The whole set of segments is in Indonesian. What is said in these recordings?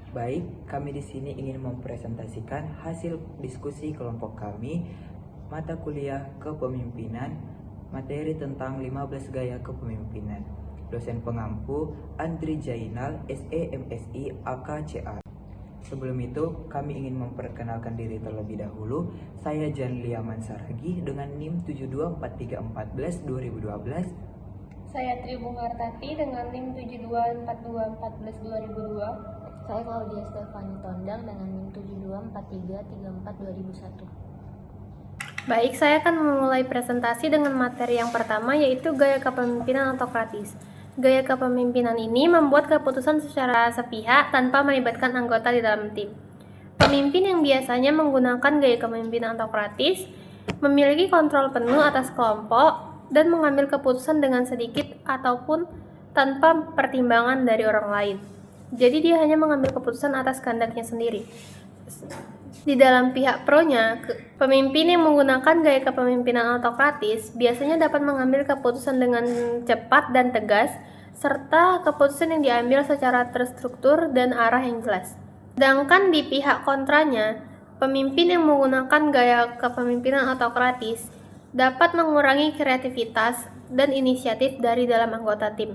Baik, kami di sini ingin mempresentasikan hasil diskusi kelompok kami, mata kuliah kepemimpinan, materi tentang 15 gaya kepemimpinan. Dosen pengampu Andri Jainal, SE MSI AKCA. Sebelum itu, kami ingin memperkenalkan diri terlebih dahulu. Saya Janlia Mansaragi dengan NIM 724314 2012. Saya Tri Bunghartati dengan NIM 724214 2002. Saya Claudia Stefani Tondang dengan NIM 724334 2001. Baik, saya akan memulai presentasi dengan materi yang pertama, yaitu gaya kepemimpinan autokratis. Gaya kepemimpinan ini membuat keputusan secara sepihak tanpa melibatkan anggota di dalam tim. Pemimpin yang biasanya menggunakan gaya kepemimpinan autokratis memiliki kontrol penuh atas kelompok dan mengambil keputusan dengan sedikit ataupun tanpa pertimbangan dari orang lain. Jadi dia hanya mengambil keputusan atas kehendaknya sendiri. Di dalam pihak pro-nya, pemimpin yang menggunakan gaya kepemimpinan autokratis biasanya dapat mengambil keputusan dengan cepat dan tegas, serta keputusan yang diambil secara terstruktur dan arah yang jelas. Sedangkan di pihak kontranya, pemimpin yang menggunakan gaya kepemimpinan autokratis dapat mengurangi kreativitas dan inisiatif dari dalam anggota tim,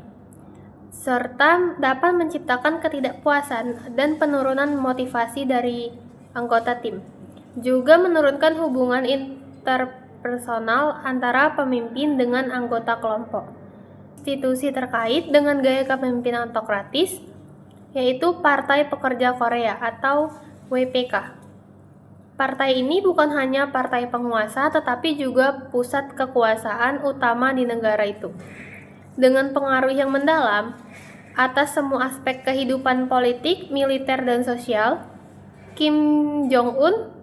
serta dapat menciptakan ketidakpuasan dan penurunan motivasi dari anggota tim. Juga menurunkan hubungan interpersonal antara pemimpin dengan anggota kelompok. Institusi terkait dengan gaya kepemimpinan autokratis yaitu Partai Pekerja Korea atau WPK. Partai ini bukan hanya partai penguasa tetapi juga pusat kekuasaan utama di negara itu. Dengan pengaruh yang mendalam atas semua aspek kehidupan politik, militer, dan sosial, Kim Jong-un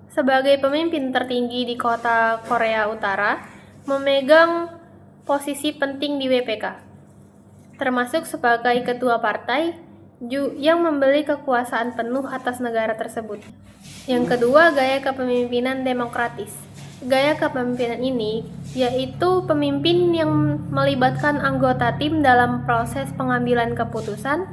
sebagai pemimpin tertinggi di kota Korea Utara memegang posisi penting di WPK, termasuk sebagai ketua partai yang memberi kekuasaan penuh atas negara tersebut. Yang kedua, gaya kepemimpinan demokratis. Gaya kepemimpinan ini yaitu pemimpin yang melibatkan anggota tim dalam proses pengambilan keputusan.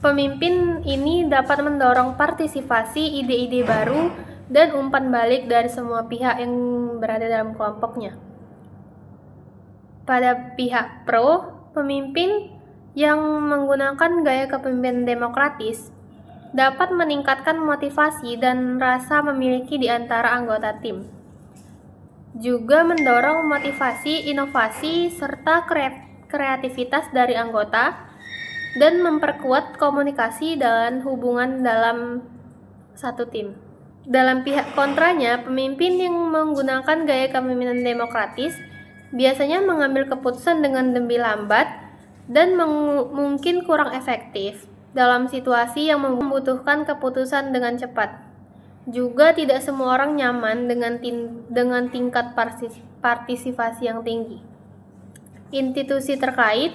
Pemimpin ini dapat mendorong partisipasi ide-ide baru dan umpan balik dari semua pihak yang berada dalam kelompoknya. Pada pihak pro, pemimpin yang menggunakan gaya kepemimpinan demokratis dapat meningkatkan motivasi dan rasa memiliki di antara anggota tim. Juga mendorong motivasi, inovasi, serta kreativitas dari anggota dan memperkuat komunikasi dan hubungan dalam satu tim. Dalam pihak kontranya, pemimpin yang menggunakan gaya kepemimpinan demokratis biasanya mengambil keputusan dengan lebih lambat dan mungkin kurang efektif dalam situasi yang membutuhkan keputusan dengan cepat. Juga tidak semua orang nyaman dengan tingkat partisipasi yang tinggi. Institusi terkait,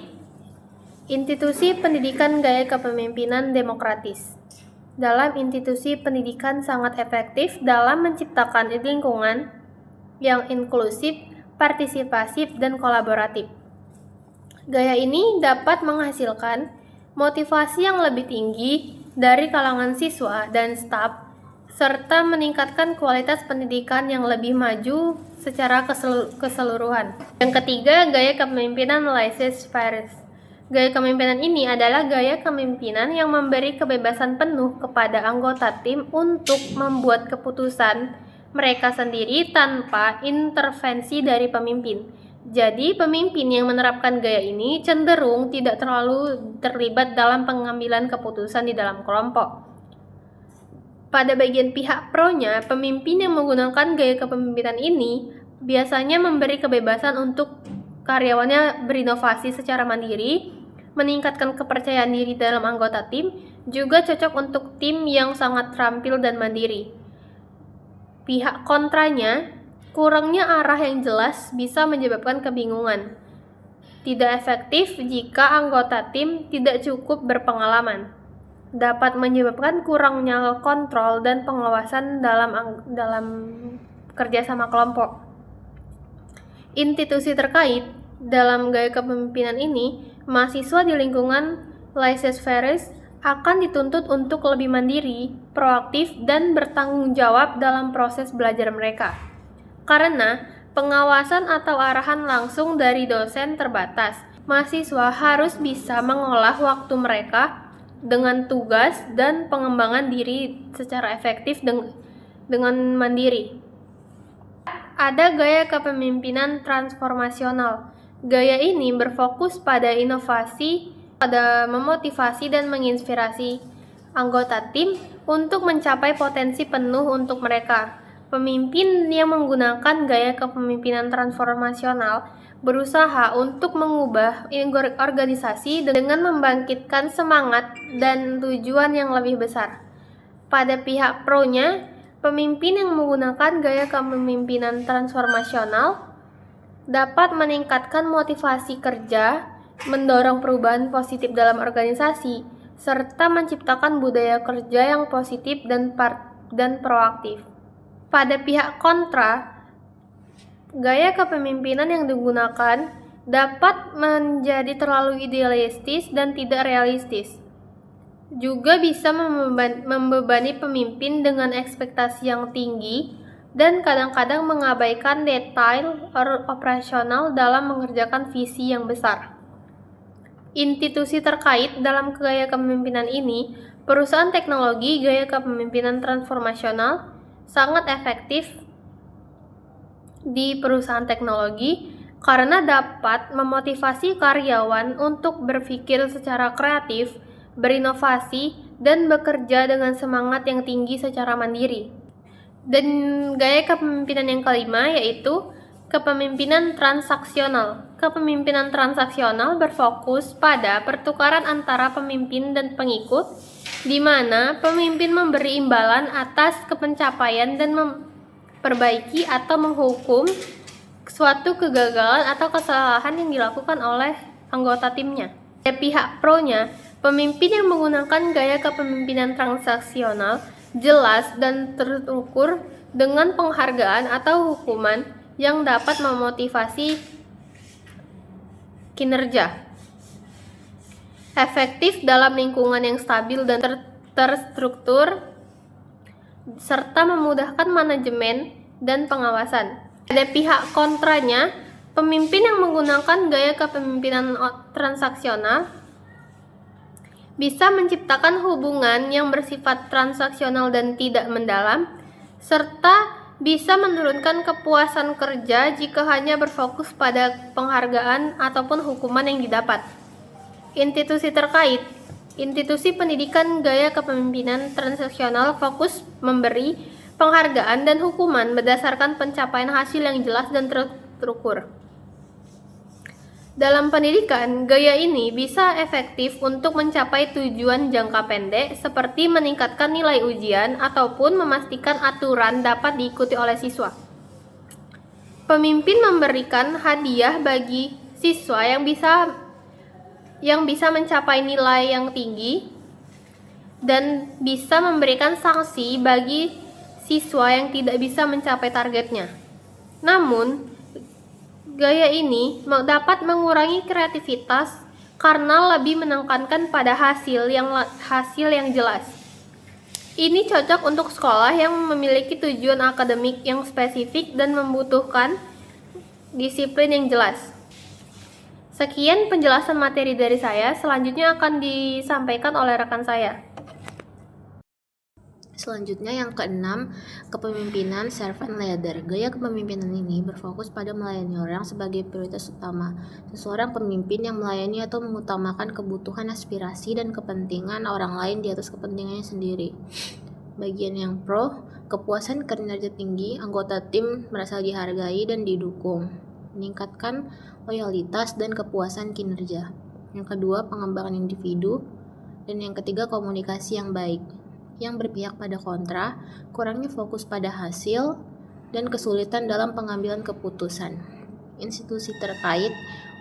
institusi pendidikan gaya kepemimpinan demokratis. Dalam institusi pendidikan sangat efektif dalam menciptakan lingkungan yang inklusif, partisipasif, dan kolaboratif. Gaya ini dapat menghasilkan motivasi yang lebih tinggi dari kalangan siswa dan staf, serta meningkatkan kualitas pendidikan yang lebih maju secara keseluruhan. Yang ketiga, gaya kepemimpinan laissez-faire. Gaya kepemimpinan ini adalah gaya kepemimpinan yang memberi kebebasan penuh kepada anggota tim untuk membuat keputusan mereka sendiri tanpa intervensi dari pemimpin. Jadi, pemimpin yang menerapkan gaya ini cenderung tidak terlalu terlibat dalam pengambilan keputusan di dalam kelompok. Pada bagian pihak pro-nya, pemimpin yang menggunakan gaya kepemimpinan ini biasanya memberi kebebasan untuk karyawannya berinovasi secara mandiri, meningkatkan kepercayaan diri dalam anggota tim, juga cocok untuk tim yang sangat terampil dan mandiri. Pihak kontranya, kurangnya arah yang jelas bisa menyebabkan kebingungan. Tidak efektif jika anggota tim tidak cukup berpengalaman. Dapat menyebabkan kurangnya kontrol dan pengawasan dalam kerjasama kelompok. Institusi terkait dalam gaya kepemimpinan ini, mahasiswa di lingkungan laissez-faire akan dituntut untuk lebih mandiri, proaktif, dan bertanggung jawab dalam proses belajar mereka. Karena pengawasan atau arahan langsung dari dosen terbatas, mahasiswa harus bisa mengolah waktu mereka dengan tugas dan pengembangan diri secara efektif dengan mandiri. Ada gaya kepemimpinan transformasional. Gaya ini berfokus pada inovasi, pada memotivasi dan menginspirasi anggota tim untuk mencapai potensi penuh untuk mereka. Pemimpin yang menggunakan gaya kepemimpinan transformasional berusaha untuk mengubah organisasi dengan membangkitkan semangat dan tujuan yang lebih besar. Pada pihak pro-nya, pemimpin yang menggunakan gaya kepemimpinan transformasional dapat meningkatkan motivasi kerja, mendorong perubahan positif dalam organisasi, serta menciptakan budaya kerja yang positif dan proaktif. Pada pihak kontra, gaya kepemimpinan yang digunakan dapat menjadi terlalu idealistis dan tidak realistis. Juga bisa membebani pemimpin dengan ekspektasi yang tinggi dan kadang-kadang mengabaikan detail operasional dalam mengerjakan visi yang besar. Institusi terkait dalam gaya kepemimpinan ini, perusahaan teknologi gaya kepemimpinan transformasional sangat efektif di perusahaan teknologi karena dapat memotivasi karyawan untuk berpikir secara kreatif, berinovasi, dan bekerja dengan semangat yang tinggi secara mandiri. Dan gaya kepemimpinan yang kelima yaitu kepemimpinan transaksional. Kepemimpinan transaksional berfokus pada pertukaran antara pemimpin dan pengikut, di mana pemimpin memberi imbalan atas pencapaian dan memperbaiki atau menghukum suatu kegagalan atau kesalahan yang dilakukan oleh anggota timnya. Dari pihak pro-nya, pemimpin yang menggunakan gaya kepemimpinan transaksional jelas dan terukur dengan penghargaan atau hukuman yang dapat memotivasi kinerja. Efektif dalam lingkungan yang stabil dan terstruktur, serta memudahkan manajemen dan pengawasan. Pada pihak kontranya, pemimpin yang menggunakan gaya kepemimpinan transaksional bisa menciptakan hubungan yang bersifat transaksional dan tidak mendalam, serta bisa menurunkan kepuasan kerja jika hanya berfokus pada penghargaan ataupun hukuman yang didapat. Institusi terkait, institusi pendidikan gaya kepemimpinan transaksional fokus memberi penghargaan dan hukuman berdasarkan pencapaian hasil yang jelas dan terukur. Dalam pendidikan, gaya ini bisa efektif untuk mencapai tujuan jangka pendek seperti meningkatkan nilai ujian ataupun memastikan aturan dapat diikuti oleh siswa. Pemimpin memberikan hadiah bagi siswa yang bisa mencapai nilai yang tinggi dan bisa memberikan sanksi bagi siswa yang tidak bisa mencapai targetnya. Namun, gaya ini dapat mengurangi kreativitas karena lebih menekankan pada hasil yang jelas. Ini cocok untuk sekolah yang memiliki tujuan akademik yang spesifik dan membutuhkan disiplin yang jelas. Sekian penjelasan materi dari saya, selanjutnya akan disampaikan oleh rekan saya. Selanjutnya yang keenam, kepemimpinan servant leader. Gaya kepemimpinan ini berfokus pada melayani orang sebagai prioritas utama. Seseorang pemimpin yang melayani atau mengutamakan kebutuhan, aspirasi, dan kepentingan orang lain di atas kepentingannya sendiri. Bagian yang pro, kepuasan kinerja tinggi, anggota tim merasa dihargai dan didukung. Meningkatkan loyalitas dan kepuasan kinerja. Yang kedua, pengembangan individu. Dan yang ketiga, komunikasi yang baik. Yang berpihak pada kontra, kurangnya fokus pada hasil, dan kesulitan dalam pengambilan keputusan. Institusi terkait,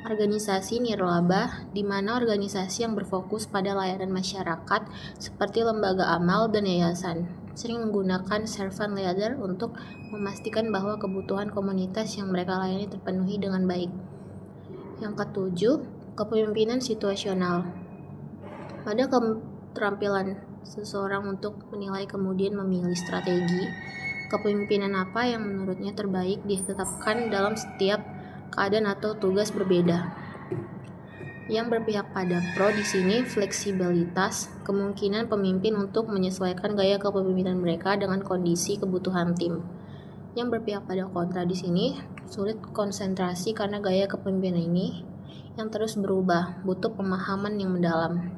organisasi nirlaba, di mana organisasi yang berfokus pada layanan masyarakat seperti lembaga amal dan yayasan, sering menggunakan servant leader untuk memastikan bahwa kebutuhan komunitas yang mereka layani terpenuhi dengan baik. Yang ketujuh, kepemimpinan situasional. Pada keterampilan seseorang untuk menilai kemudian memilih strategi kepemimpinan apa yang menurutnya terbaik ditetapkan dalam setiap keadaan atau tugas berbeda. Yang berpihak pada pro di sini fleksibilitas, kemungkinan pemimpin untuk menyesuaikan gaya kepemimpinan mereka dengan kondisi kebutuhan tim. Yang berpihak pada kontra di sini sulit konsentrasi karena gaya kepemimpinan ini yang terus berubah, butuh pemahaman yang mendalam.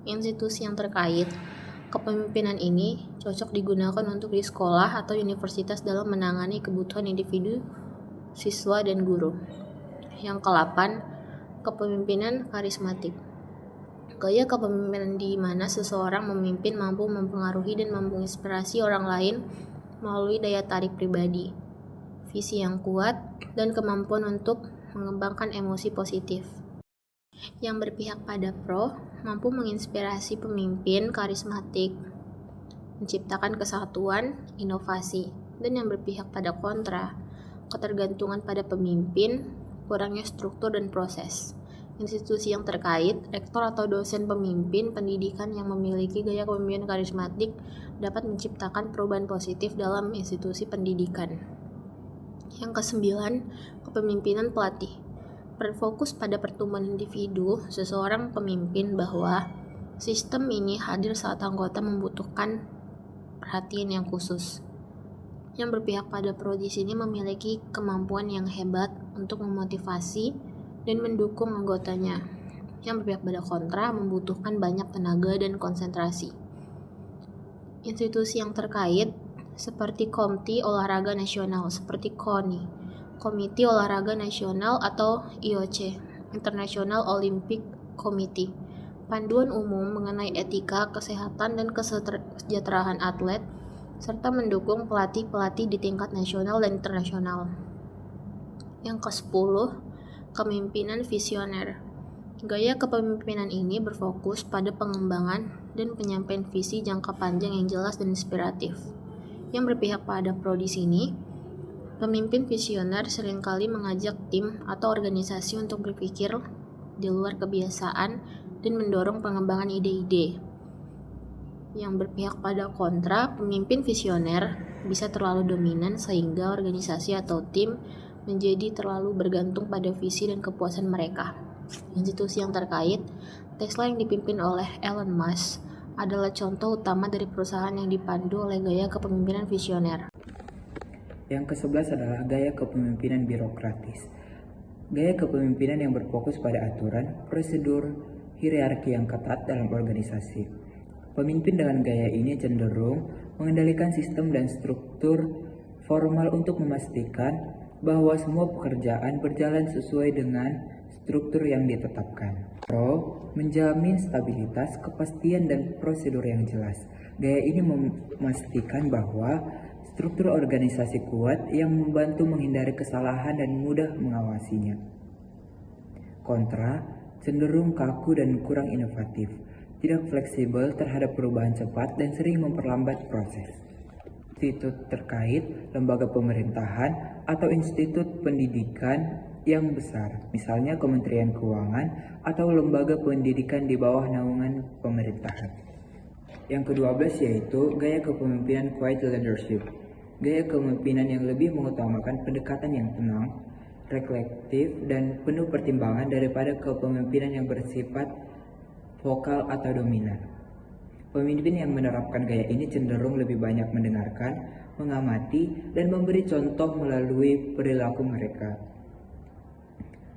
Institusi yang terkait, kepemimpinan ini cocok digunakan untuk di sekolah atau universitas dalam menangani kebutuhan individu, siswa, dan guru. Yang ke-8, kepemimpinan karismatik. Gaya kepemimpinan di mana seseorang memimpin mampu mempengaruhi dan menginspirasi orang lain melalui daya tarik pribadi, visi yang kuat, dan kemampuan untuk mengembangkan emosi positif. Yang berpihak pada pro, mampu menginspirasi pemimpin karismatik, menciptakan kesatuan, inovasi. Dan yang berpihak pada kontra, ketergantungan pada pemimpin, kurangnya struktur dan proses. Institusi yang terkait, rektor atau dosen pemimpin pendidikan yang memiliki gaya kepemimpinan karismatik dapat menciptakan perubahan positif dalam institusi pendidikan. Yang ke-9, kepemimpinan pelatih. Berfokus pada pertumbuhan individu, seseorang pemimpin bahwa sistem ini hadir saat anggota membutuhkan perhatian yang khusus. Yang berpihak pada pro di sini memiliki kemampuan yang hebat untuk memotivasi dan mendukung anggotanya. Yang berpihak pada kontra membutuhkan banyak tenaga dan konsentrasi. Institusi yang terkait seperti Komite Olahraga Nasional seperti KONI, Komite Olahraga Nasional atau IOC, International Olympic Committee, panduan umum mengenai etika, kesehatan, dan kesejahteraan atlet, serta mendukung pelatih-pelatih di tingkat nasional dan internasional. Yang ke-10, kepemimpinan visioner. Gaya kepemimpinan ini berfokus pada pengembangan dan penyampaian visi jangka panjang yang jelas dan inspiratif. Yang berpihak pada pro di sini, pemimpin visioner seringkali mengajak tim atau organisasi untuk berpikir di luar kebiasaan dan mendorong pengembangan ide-ide. Yang berpihak pada kontra, pemimpin visioner bisa terlalu dominan sehingga organisasi atau tim menjadi terlalu bergantung pada visi dan kepuasan mereka. Institusi yang terkait, Tesla yang dipimpin oleh Elon Musk adalah contoh utama dari perusahaan yang dipandu oleh gaya kepemimpinan visioner. Yang ke-11 adalah gaya kepemimpinan birokratis. Gaya kepemimpinan yang berfokus pada aturan, prosedur, hierarki yang ketat dalam organisasi. Pemimpin dengan gaya ini cenderung mengendalikan sistem dan struktur formal untuk memastikan bahwa semua pekerjaan berjalan sesuai dengan struktur yang ditetapkan. Pro, menjamin stabilitas, kepastian, dan prosedur yang jelas. Gaya ini memastikan bahwa struktur organisasi kuat yang membantu menghindari kesalahan dan mudah mengawasinya. Kontra, cenderung kaku dan kurang inovatif, tidak fleksibel terhadap perubahan cepat dan sering memperlambat proses. Institut terkait, lembaga pemerintahan, atau institut pendidikan yang besar, misalnya Kementerian Keuangan atau lembaga pendidikan di bawah naungan pemerintahan. Yang ke-12 yaitu gaya kepemimpinan quiet leadership. Gaya kepemimpinan yang lebih mengutamakan pendekatan yang tenang, reflektif, dan penuh pertimbangan daripada kepemimpinan yang bersifat vokal atau dominan. Pemimpin yang menerapkan gaya ini cenderung lebih banyak mendengarkan, mengamati, dan memberi contoh melalui perilaku mereka.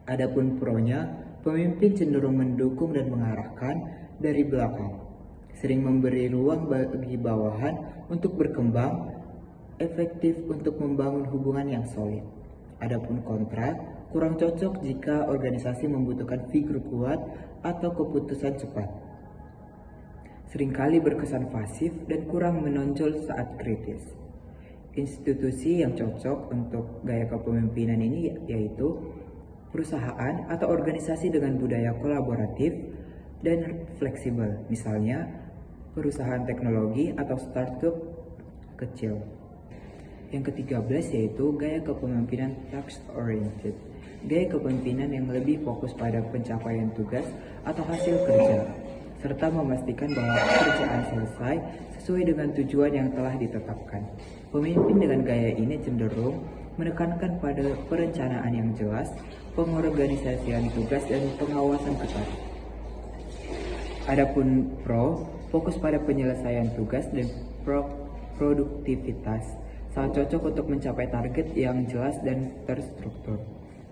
Adapun pro-nya, pemimpin cenderung mendukung dan mengarahkan dari belakang, sering memberi ruang bagi bawahan untuk berkembang, efektif untuk membangun hubungan yang solid. Adapun kontra, kurang cocok jika organisasi membutuhkan figur kuat atau keputusan cepat. Seringkali berkesan pasif dan kurang menonjol saat kritis. Institusi yang cocok untuk gaya kepemimpinan ini yaitu perusahaan atau organisasi dengan budaya kolaboratif dan fleksibel, misalnya perusahaan teknologi atau startup kecil. Yang ke-13 yaitu gaya kepemimpinan task-oriented. Gaya kepemimpinan yang lebih fokus pada pencapaian tugas atau hasil kerja. serta memastikan bahwa pekerjaan selesai sesuai dengan tujuan yang telah ditetapkan. Pemimpin dengan gaya ini cenderung menekankan pada perencanaan yang jelas, pengorganisasian tugas, dan pengawasan ketat. Adapun pro, fokus pada penyelesaian tugas dan produktivitas, sangat cocok untuk mencapai target yang jelas dan terstruktur.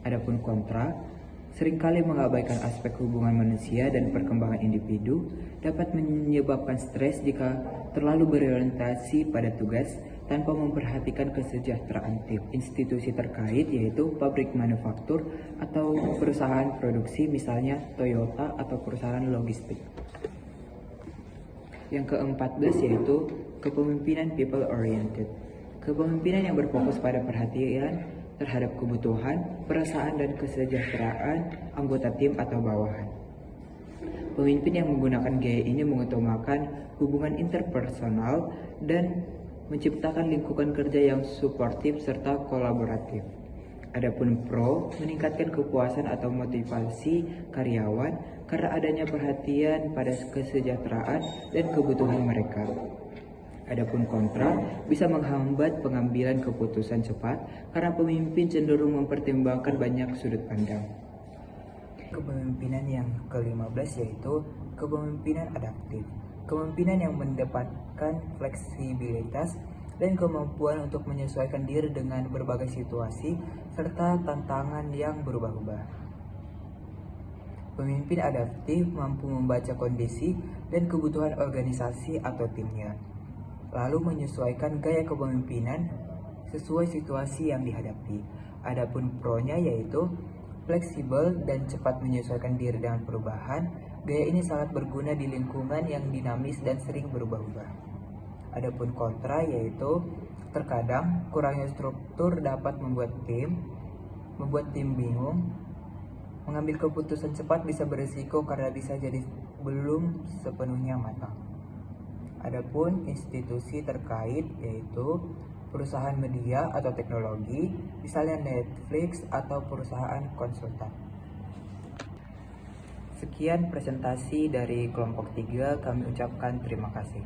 Adapun kontra, seringkali mengabaikan aspek hubungan manusia dan perkembangan individu, dapat menyebabkan stres jika terlalu berorientasi pada tugas tanpa memperhatikan kesejahteraan tim, institusi terkait, yaitu pabrik manufaktur atau perusahaan produksi, misalnya Toyota atau perusahaan logistik. Yang ke-14 yaitu kepemimpinan people oriented. Kepemimpinan yang berfokus pada perhatian terhadap kebutuhan, perasaan, dan kesejahteraan anggota tim atau bawahan. Pemimpin yang menggunakan gaya ini mengutamakan hubungan interpersonal dan menciptakan lingkungan kerja yang suportif serta kolaboratif. Adapun pro, meningkatkan kepuasan atau motivasi karyawan karena adanya perhatian pada kesejahteraan dan kebutuhan mereka. Adapun kontra, bisa menghambat pengambilan keputusan cepat karena pemimpin cenderung mempertimbangkan banyak sudut pandang. Kepemimpinan yang ke-15 yaitu kepemimpinan adaptif. Kepemimpinan yang mendepankan fleksibilitas dan kemampuan untuk menyesuaikan diri dengan berbagai situasi serta tantangan yang berubah-ubah. Pemimpin adaptif mampu membaca kondisi dan kebutuhan organisasi atau timnya, lalu menyesuaikan gaya kepemimpinan sesuai situasi yang dihadapi. Adapun pro-nya yaitu fleksibel dan cepat menyesuaikan diri dengan perubahan. Gaya ini sangat berguna di lingkungan yang dinamis dan sering berubah-ubah. Adapun kontra yaitu terkadang kurangnya struktur dapat membuat tim bingung. Mengambil keputusan cepat bisa berisiko karena bisa jadi belum sepenuhnya matang. Adapun institusi terkait yaitu perusahaan media atau teknologi, misalnya Netflix atau perusahaan konsultan. Sekian presentasi dari kelompok 3, kami ucapkan terima kasih.